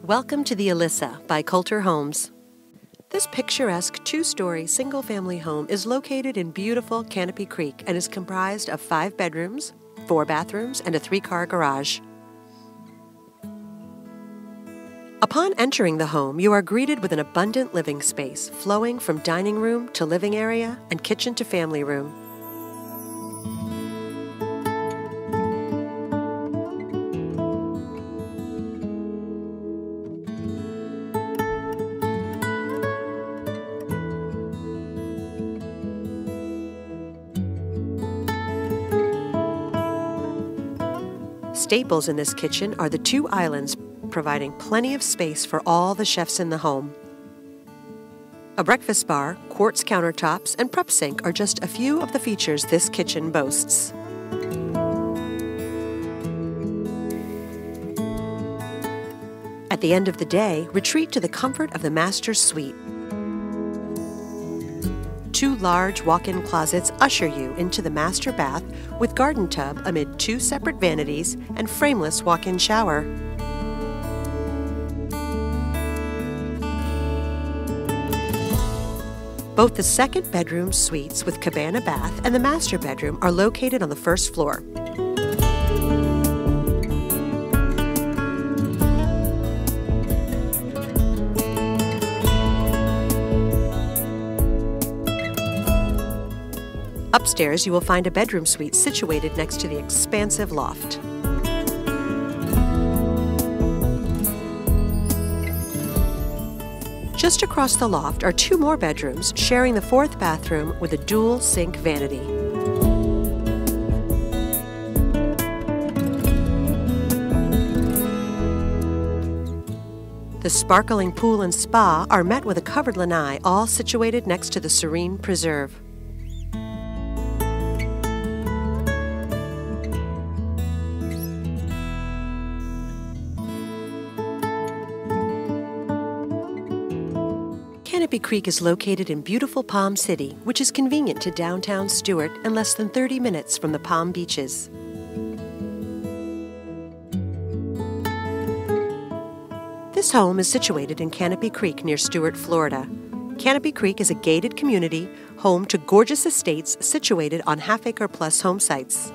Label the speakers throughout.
Speaker 1: Welcome to the Elisa by Coulter Homes. This picturesque two-story single-family home is located in beautiful Canopy Creek and is comprised of 5 bedrooms, 4 bathrooms, and a 3-car garage. Upon entering the home, you are greeted with an abundant living space flowing from dining room to living area and kitchen to family room. Staples in this kitchen are the 2 islands, providing plenty of space for all the chefs in the home. A breakfast bar, quartz countertops, and prep sink are just a few of the features this kitchen boasts. At the end of the day, retreat to the comfort of the master suite. 2 large walk-in closets usher you into the master bath with garden tub amid 2 separate vanities and frameless walk-in shower. Both the 2nd bedroom suites with cabana bath and the master bedroom are located on the 1st floor. Upstairs, you will find a bedroom suite situated next to the expansive loft. Just across the loft are 2 more bedrooms, sharing the 4th bathroom with a dual sink vanity. The sparkling pool and spa are met with a covered lanai, all situated next to the serene preserve. Canopy Creek is located in beautiful Palm City, which is convenient to downtown Stewart and less than 30 minutes from the Palm Beaches. This home is situated in Canopy Creek near Stewart, Florida. Canopy Creek is a gated community, home to gorgeous estates situated on half-acre-plus home sites.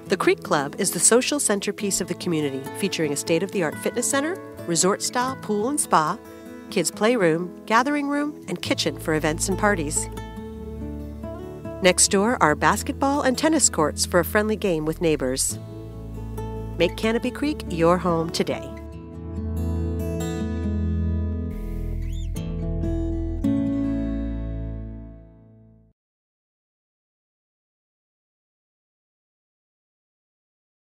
Speaker 1: The Creek Club is the social centerpiece of the community, featuring a state-of-the-art fitness center, resort-style pool and spa, kids' playroom, gathering room, and kitchen for events and parties. Next door are basketball and tennis courts for a friendly game with neighbors. Make Canopy Creek your home today.